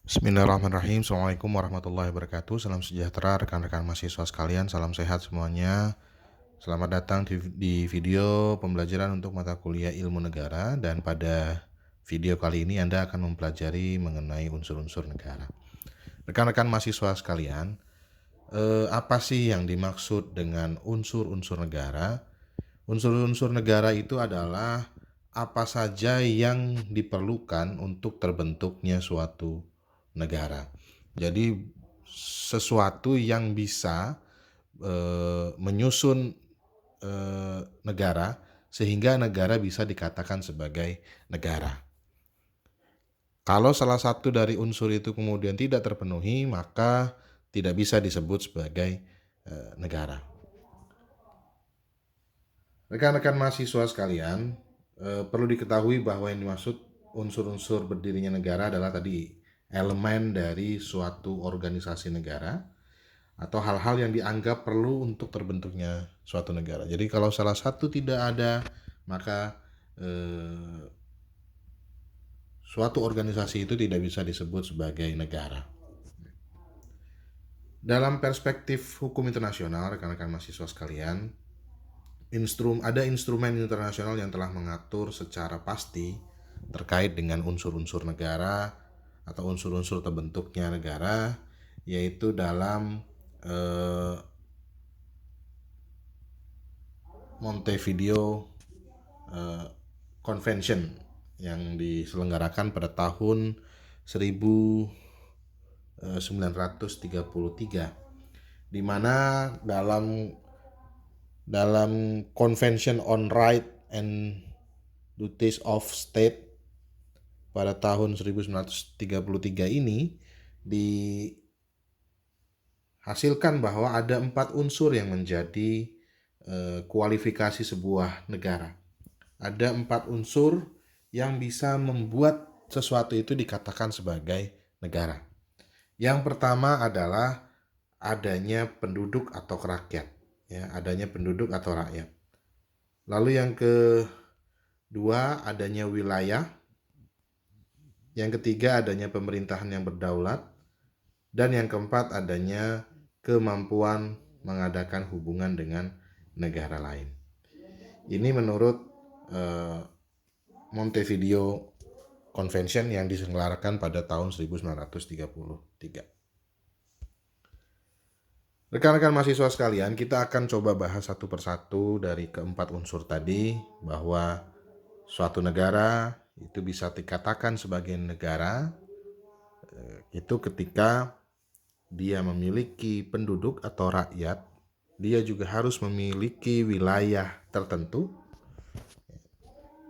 Bismillahirrahmanirrahim. Assalamualaikum warahmatullahi wabarakatuh. Salam sejahtera rekan-rekan mahasiswa sekalian. Salam sehat semuanya. Selamat datang di video pembelajaran untuk mata kuliah ilmu negara. Dan pada video kali ini Anda akan mempelajari mengenai unsur-unsur negara. Rekan-rekan mahasiswa sekalian, apa sih yang dimaksud dengan unsur-unsur negara? Unsur-unsur negara itu adalah apa saja yang diperlukan untuk terbentuknya suatu negara. Jadi sesuatu yang bisa menyusun negara sehingga negara bisa dikatakan sebagai negara. Kalau salah satu dari unsur itu kemudian tidak terpenuhi, maka tidak bisa disebut sebagai negara. Rekan-rekan mahasiswa sekalian, perlu diketahui bahwa yang dimaksud unsur-unsur berdirinya negara adalah tadi elemen dari suatu organisasi negara atau hal-hal yang dianggap perlu untuk terbentuknya suatu negara. Jadi kalau salah satu tidak ada, maka suatu organisasi itu tidak bisa disebut sebagai negara. Dalam perspektif hukum internasional, rekan-rekan mahasiswa sekalian, ada instrumen internasional yang telah mengatur secara pasti terkait dengan unsur-unsur negara atau unsur-unsur terbentuknya negara, yaitu dalam Montevideo Convention yang diselenggarakan pada tahun 1933, di mana dalam Convention on Right and Duties of State pada tahun 1933 ini dihasilkan bahwa ada 4 unsur yang menjadi kualifikasi sebuah negara. Ada 4 unsur yang bisa membuat sesuatu itu dikatakan sebagai negara. Yang pertama adalah adanya penduduk atau rakyat, ya, adanya penduduk atau rakyat. Lalu yang kedua adanya wilayah. Yang ketiga adanya pemerintahan yang berdaulat. Dan yang keempat adanya kemampuan mengadakan hubungan dengan negara lain. Ini menurut Montevideo Convention yang diselenggarakan pada tahun 1933. Rekan-rekan mahasiswa sekalian, kita akan coba bahas satu persatu dari keempat unsur tadi, bahwa suatu negara itu bisa dikatakan sebagai negara itu ketika dia memiliki penduduk atau rakyat, dia juga harus memiliki wilayah tertentu.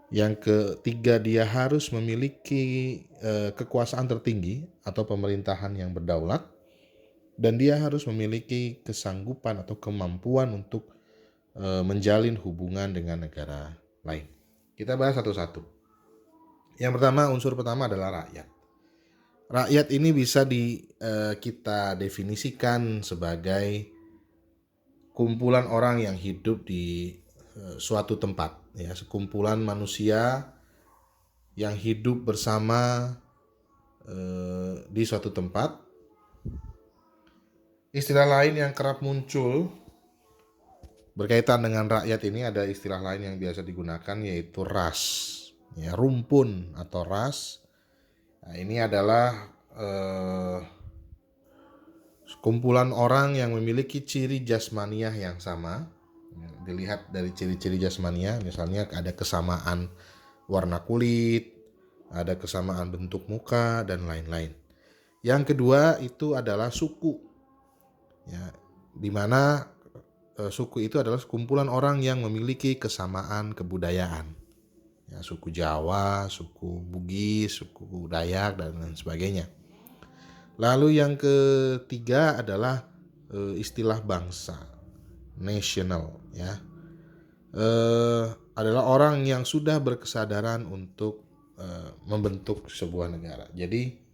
Yang ketiga, dia harus memiliki kekuasaan tertinggi atau pemerintahan yang berdaulat. Dan dia harus memiliki kesanggupan atau kemampuan untuk menjalin hubungan dengan negara lain. Kita bahas satu-satu. Yang pertama, unsur pertama adalah rakyat. Rakyat ini bisa kita definisikan sebagai kumpulan orang yang hidup di suatu tempat, ya, sekumpulan manusia yang hidup bersama di suatu tempat. Istilah lain yang kerap muncul berkaitan dengan rakyat ini, ada istilah lain yang biasa digunakan, yaitu ras, ya, rumpun atau ras. Nah, ini adalah kumpulan orang yang memiliki ciri jasmaniah yang sama. Dilihat dari ciri-ciri jasmaniah, misalnya ada kesamaan warna kulit, ada kesamaan bentuk muka, dan lain-lain. Yang kedua itu adalah suku, ya, di mana suku itu adalah sekumpulan orang yang memiliki kesamaan kebudayaan, ya, suku Jawa, suku Bugis, suku Dayak, dan lain sebagainya. Lalu yang ketiga adalah istilah bangsa, national, ya, adalah orang yang sudah berkesadaran untuk membentuk sebuah negara. Jadi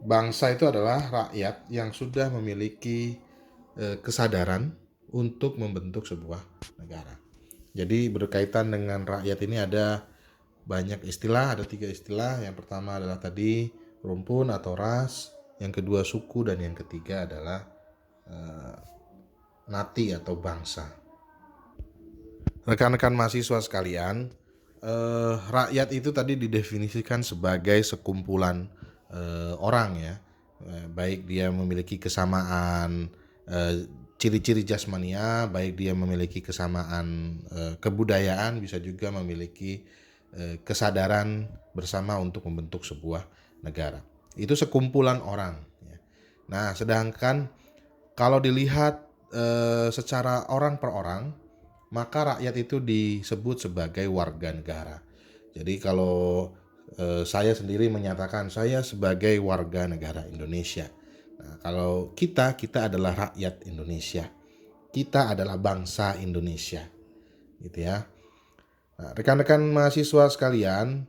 bangsa itu adalah rakyat yang sudah memiliki kesadaran untuk membentuk sebuah negara. Jadi berkaitan dengan rakyat ini ada banyak istilah, ada 3 istilah. Yang pertama adalah tadi rumpun atau ras, yang kedua suku, dan yang ketiga adalah nati atau bangsa. Rekan-rekan mahasiswa sekalian, rakyat itu tadi didefinisikan sebagai sekumpulan orang ya, baik dia memiliki kesamaan ciri-ciri jasmania, baik dia memiliki kesamaan kebudayaan, bisa juga memiliki kesadaran bersama untuk membentuk sebuah negara. Itu sekumpulan orang. Nah, sedangkan kalau dilihat secara orang per orang, maka rakyat itu disebut sebagai warga negara. Jadi kalau saya sendiri menyatakan saya sebagai warga negara Indonesia. Nah, kalau kita adalah rakyat Indonesia. Kita adalah bangsa Indonesia. Gitu ya. Nah, rekan-rekan mahasiswa sekalian,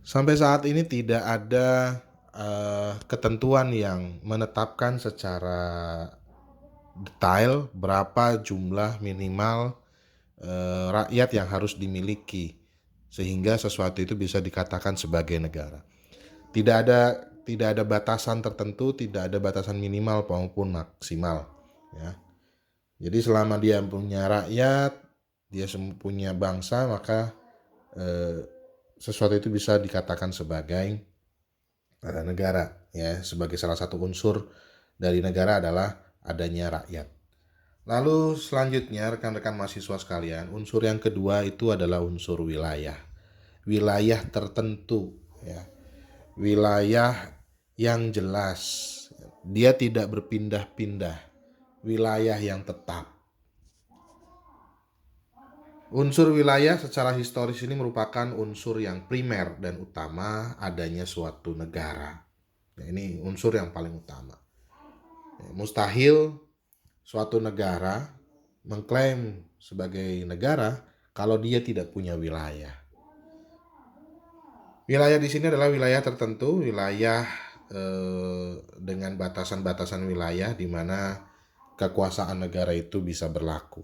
sampai saat ini tidak ada ketentuan yang menetapkan secara detail berapa jumlah minimal rakyat yang harus dimiliki sehingga sesuatu itu bisa dikatakan sebagai negara. Tidak ada batasan tertentu, tidak ada batasan minimal maupun maksimal. Ya. Jadi selama dia punya rakyat, dia punya bangsa, maka sesuatu itu bisa dikatakan sebagai negara. Ya, sebagai salah satu unsur dari negara adalah adanya rakyat. Lalu selanjutnya rekan-rekan mahasiswa sekalian, unsur yang kedua itu adalah unsur wilayah. Wilayah tertentu ya. Wilayah yang jelas. Dia tidak berpindah-pindah. Wilayah yang tetap. Unsur wilayah secara historis ini merupakan unsur yang primer dan utama adanya suatu negara. Nah, ini unsur yang paling utama. Mustahil suatu negara mengklaim sebagai negara kalau dia tidak punya wilayah. Wilayah di sini adalah wilayah tertentu, wilayah dengan batasan-batasan wilayah di mana kekuasaan negara itu bisa berlaku.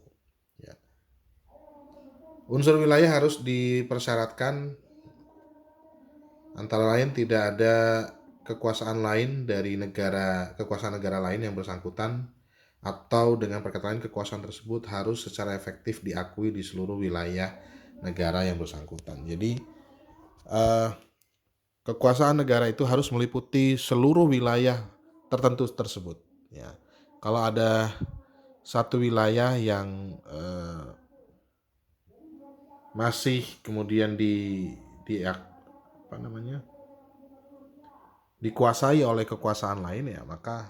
Ya. Unsur wilayah harus dipersyaratkan antara lain tidak ada kekuasaan lain dari kekuasaan negara lain yang bersangkutan, atau dengan perkataan kekuasaan tersebut harus secara efektif diakui di seluruh wilayah negara yang bersangkutan. Jadi kekuasaan negara itu harus meliputi seluruh wilayah tertentu tersebut. Ya. Kalau ada satu wilayah yang masih kemudian dikuasai oleh kekuasaan lain, ya maka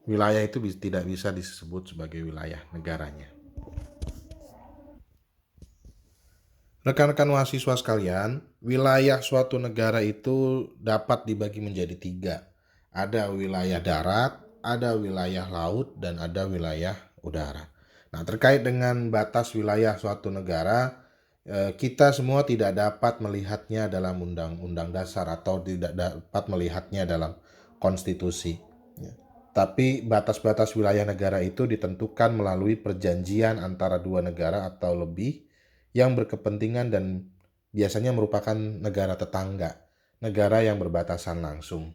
wilayah itu tidak bisa disebut sebagai wilayah negaranya. Rekan-rekan mahasiswa sekalian, wilayah suatu negara itu dapat dibagi menjadi 3. Ada wilayah darat, ada wilayah laut, dan ada wilayah udara. Nah, terkait dengan batas wilayah suatu negara, kita semua tidak dapat melihatnya dalam undang-undang dasar atau tidak dapat melihatnya dalam konstitusi. Tapi batas-batas wilayah negara itu ditentukan melalui perjanjian antara dua negara atau lebih yang berkepentingan dan biasanya merupakan negara tetangga, negara yang berbatasan langsung.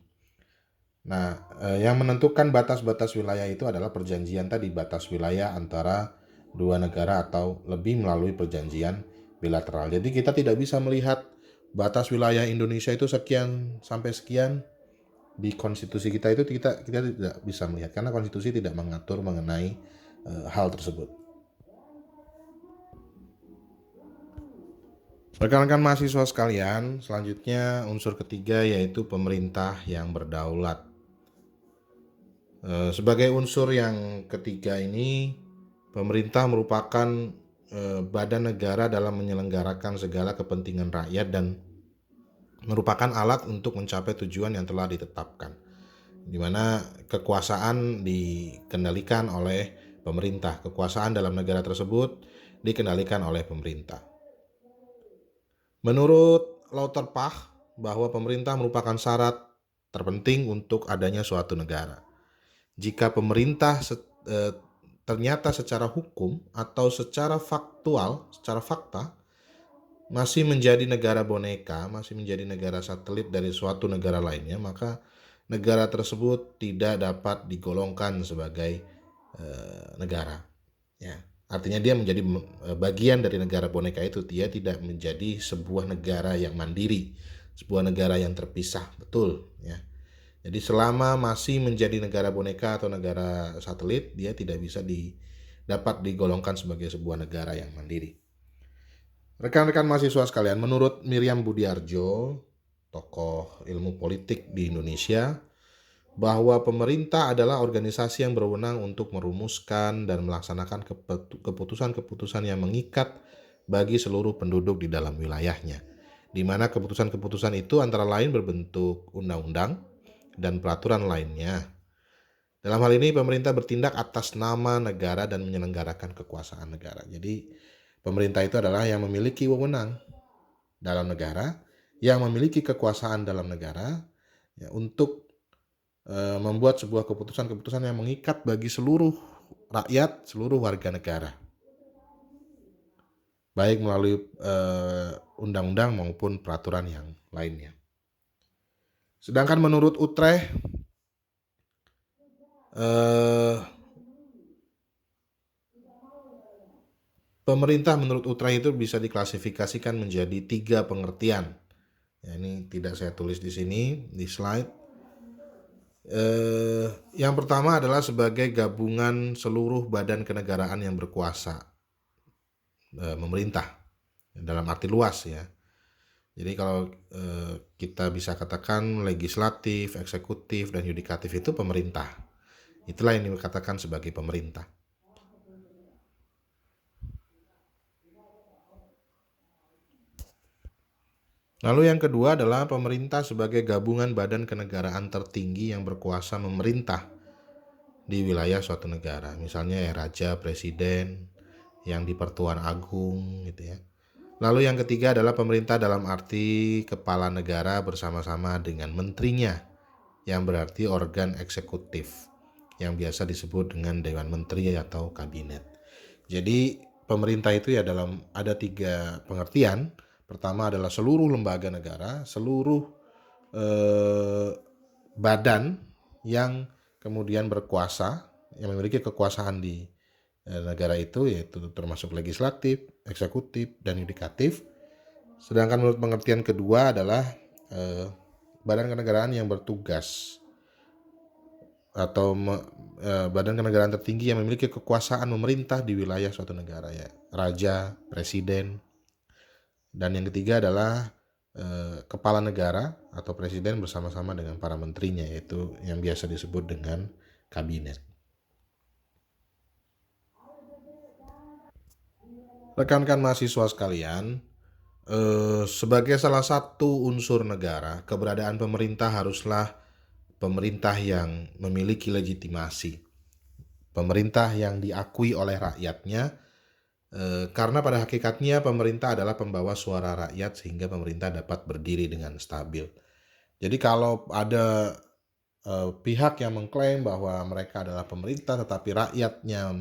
Nah, yang menentukan batas-batas wilayah itu adalah perjanjian tadi, batas wilayah antara dua negara atau lebih melalui perjanjian bilateral. Jadi kita tidak bisa melihat batas wilayah Indonesia itu sekian sampai sekian. Di konstitusi kita itu kita tidak bisa melihat karena konstitusi tidak mengatur mengenai hal tersebut. Rekan-rekan mahasiswa sekalian, selanjutnya unsur ketiga yaitu pemerintah yang berdaulat. Sebagai unsur yang ketiga ini, pemerintah merupakan badan negara dalam menyelenggarakan segala kepentingan rakyat dan merupakan alat untuk mencapai tujuan yang telah ditetapkan, di mana kekuasaan dikendalikan oleh pemerintah. Kekuasaan dalam negara tersebut dikendalikan oleh pemerintah. Menurut Lauterpacht, bahwa pemerintah merupakan syarat terpenting untuk adanya suatu negara. Jika pemerintah ternyata secara hukum atau secara faktual, secara fakta masih menjadi negara boneka, masih menjadi negara satelit dari suatu negara lainnya, maka negara tersebut tidak dapat digolongkan sebagai negara. Ya, artinya dia menjadi bagian dari negara boneka itu. Dia tidak menjadi sebuah negara yang mandiri, sebuah negara yang terpisah, betul. Ya, jadi selama masih menjadi negara boneka atau negara satelit, dia tidak bisa dapat digolongkan sebagai sebuah negara yang mandiri. Rekan-rekan mahasiswa sekalian, menurut Miriam Budiarjo, tokoh ilmu politik di Indonesia, bahwa pemerintah adalah organisasi yang berwenang untuk merumuskan dan melaksanakan keputusan-keputusan yang mengikat bagi seluruh penduduk di dalam wilayahnya, di mana keputusan-keputusan itu antara lain berbentuk undang-undang dan peraturan lainnya. Dalam hal ini, pemerintah bertindak atas nama negara dan menyelenggarakan kekuasaan negara. Jadi, pemerintah itu adalah yang memiliki wewenang dalam negara, yang memiliki kekuasaan dalam negara, ya, untuk membuat sebuah keputusan-keputusan yang mengikat bagi seluruh rakyat, seluruh warga negara, baik melalui undang-undang maupun peraturan yang lainnya. Sedangkan menurut Utrecht, pemerintah menurut Utrecht itu bisa diklasifikasikan menjadi 3 pengertian. Ya, ini tidak saya tulis di sini di slide. Yang pertama adalah sebagai gabungan seluruh badan kenegaraan yang berkuasa, pemerintah dalam arti luas ya. Jadi kalau kita bisa katakan legislatif, eksekutif, dan yudikatif itu pemerintah. Itulah yang dikatakan sebagai pemerintah. Lalu yang kedua adalah pemerintah sebagai gabungan badan kenegaraan tertinggi yang berkuasa memerintah di wilayah suatu negara. Misalnya ya raja, presiden, yang di Pertuan Agung gitu ya. Lalu yang ketiga adalah pemerintah dalam arti kepala negara bersama-sama dengan menterinya, yang berarti organ eksekutif, yang biasa disebut dengan Dewan Menteri atau Kabinet. Jadi pemerintah itu ya ada 3 pengertian. Pertama adalah seluruh lembaga negara, seluruh badan yang kemudian berkuasa, yang memiliki kekuasaan di negara itu, yaitu termasuk legislatif, eksekutif, dan yudikatif. Sedangkan menurut pengertian kedua adalah badan kenegaraan yang bertugas atau badan kenegaraan tertinggi yang memiliki kekuasaan memerintah di wilayah suatu negara, ya raja, presiden. Dan yang ketiga adalah kepala negara atau presiden bersama-sama dengan para menterinya, yaitu yang biasa disebut dengan kabinet. Rekan-rekan mahasiswa sekalian, sebagai salah satu unsur negara, keberadaan pemerintah haruslah pemerintah yang memiliki legitimasi, pemerintah yang diakui oleh rakyatnya, karena pada hakikatnya pemerintah adalah pembawa suara rakyat sehingga pemerintah dapat berdiri dengan stabil. Jadi kalau ada pihak yang mengklaim bahwa mereka adalah pemerintah tetapi rakyatnya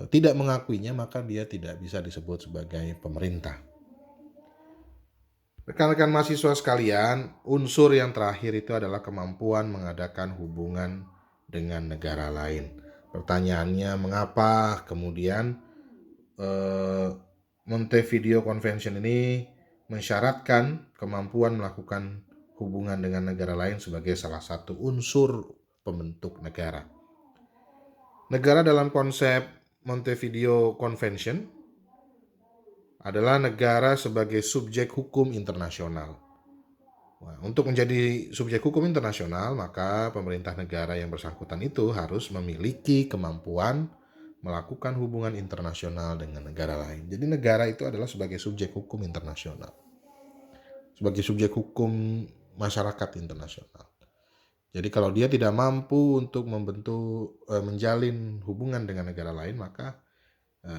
tidak mengakuinya, maka dia tidak bisa disebut sebagai pemerintah. Rekan-rekan mahasiswa sekalian, unsur yang terakhir itu adalah kemampuan mengadakan hubungan dengan negara lain. Pertanyaannya, mengapa kemudian Montevideo Convention ini mensyaratkan kemampuan melakukan hubungan dengan negara lain sebagai salah satu unsur pembentuk negara? Negara dalam konsep Montevideo Convention adalah negara sebagai subjek hukum internasional. Nah, untuk menjadi subjek hukum internasional, maka pemerintah negara yang bersangkutan itu harus memiliki kemampuan melakukan hubungan internasional dengan negara lain. Jadi negara itu adalah sebagai subjek hukum internasional, sebagai subjek hukum masyarakat internasional. Jadi kalau dia tidak mampu untuk menjalin hubungan dengan negara lain, maka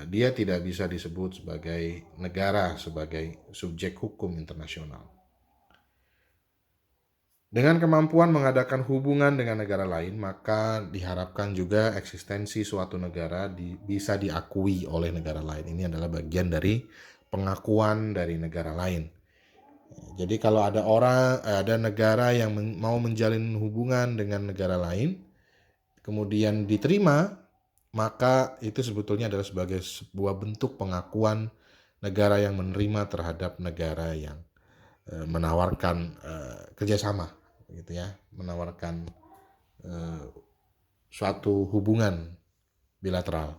dia tidak bisa disebut sebagai negara, sebagai subjek hukum internasional. Dengan kemampuan mengadakan hubungan dengan negara lain, maka diharapkan juga eksistensi suatu negara bisa diakui oleh negara lain. Ini adalah bagian dari pengakuan dari negara lain. Jadi kalau ada negara yang mau menjalin hubungan dengan negara lain, kemudian diterima, maka itu sebetulnya adalah sebagai sebuah bentuk pengakuan negara yang menerima terhadap negara yang menawarkan kerjasama, gitu ya, menawarkan suatu hubungan bilateral.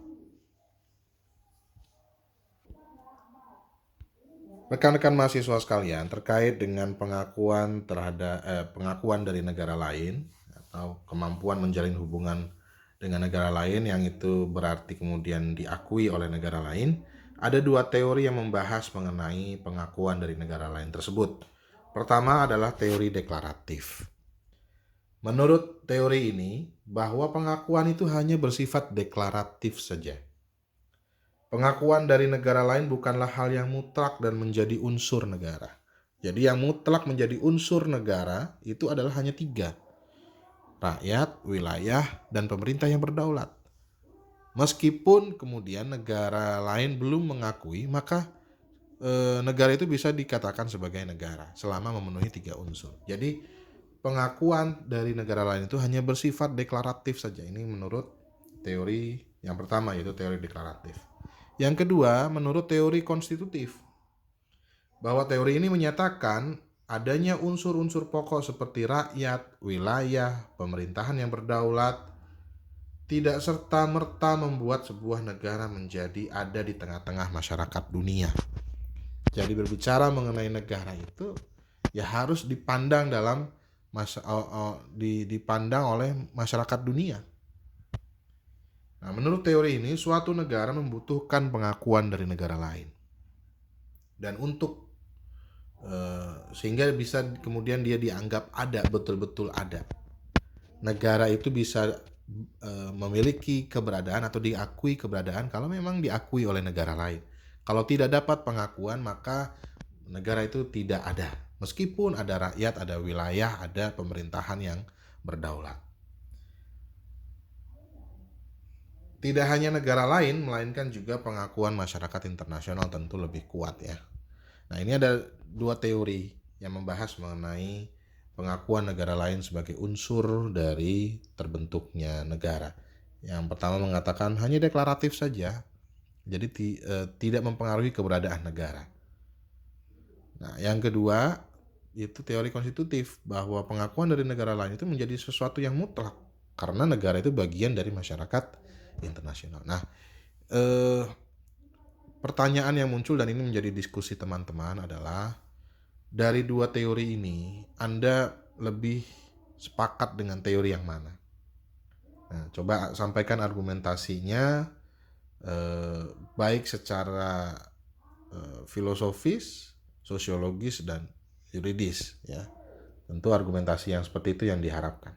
Rekan-rekan mahasiswa sekalian, terkait dengan pengakuan dari negara lain atau kemampuan menjalin hubungan dengan negara lain yang itu berarti kemudian diakui oleh negara lain, ada dua teori yang membahas mengenai pengakuan dari negara lain tersebut. Pertama adalah teori deklaratif. Menurut teori ini, bahwa pengakuan itu hanya bersifat deklaratif saja. Pengakuan dari negara lain bukanlah hal yang mutlak dan menjadi unsur negara. Jadi yang mutlak menjadi unsur negara itu adalah hanya 3. Rakyat, wilayah, dan pemerintah yang berdaulat. Meskipun kemudian negara lain belum mengakui, maka negara itu bisa dikatakan sebagai negara selama memenuhi 3 unsur. Jadi pengakuan dari negara lain itu hanya bersifat deklaratif saja. Ini menurut teori yang pertama, yaitu teori deklaratif. Yang kedua, menurut teori konstitutif, bahwa teori ini menyatakan adanya unsur-unsur pokok seperti rakyat, wilayah, pemerintahan yang berdaulat, tidak serta-merta membuat sebuah negara menjadi ada di tengah-tengah masyarakat dunia. Jadi berbicara mengenai negara itu, ya harus dipandang dipandang oleh masyarakat dunia. Nah, menurut teori ini, suatu negara membutuhkan pengakuan dari negara lain. Dan sehingga bisa kemudian dia dianggap ada, betul-betul ada. Negara itu bisa memiliki keberadaan atau diakui keberadaan kalau memang diakui oleh negara lain. Kalau tidak dapat pengakuan, maka negara itu tidak ada. Meskipun ada rakyat, ada wilayah, ada pemerintahan yang berdaulat. Tidak hanya negara lain, melainkan juga pengakuan masyarakat internasional tentu lebih kuat ya. Nah, ini ada 2 teori yang membahas mengenai pengakuan negara lain sebagai unsur dari terbentuknya negara. Yang pertama mengatakan hanya deklaratif saja, jadi tidak mempengaruhi keberadaan negara. Nah, yang kedua itu teori konstitutif, bahwa pengakuan dari negara lain itu menjadi sesuatu yang mutlak karena negara itu bagian dari masyarakat internasional. Nah, pertanyaan yang muncul dan ini menjadi diskusi teman-teman adalah, dari 2 teori ini Anda lebih sepakat dengan teori yang mana? Nah, coba sampaikan argumentasinya, baik secara filosofis, sosiologis, dan yuridis ya. Tentu argumentasi yang seperti itu yang diharapkan.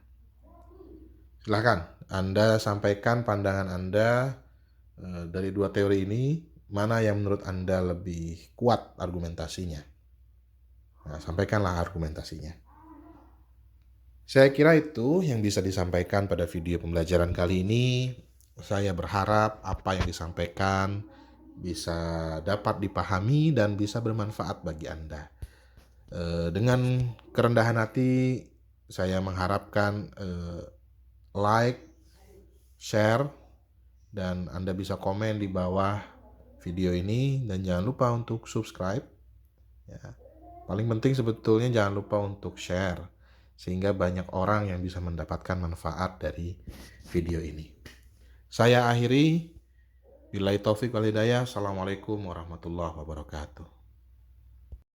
Silahkan Anda sampaikan pandangan Anda dari 2 teori ini, mana yang menurut Anda lebih kuat argumentasinya. Nah, sampaikanlah argumentasinya. Saya kira itu yang bisa disampaikan pada video pembelajaran kali ini. Saya berharap apa yang disampaikan bisa dapat dipahami dan bisa bermanfaat bagi Anda. Dengan kerendahan hati, saya mengharapkan like, share, dan Anda bisa komen di bawah video ini, dan jangan lupa untuk subscribe ya. Paling penting sebetulnya jangan lupa untuk share sehingga banyak orang yang bisa mendapatkan manfaat dari video ini. Saya akhiri, billahi taufik wal hidayah. Assalamualaikum warahmatullahi wabarakatuh.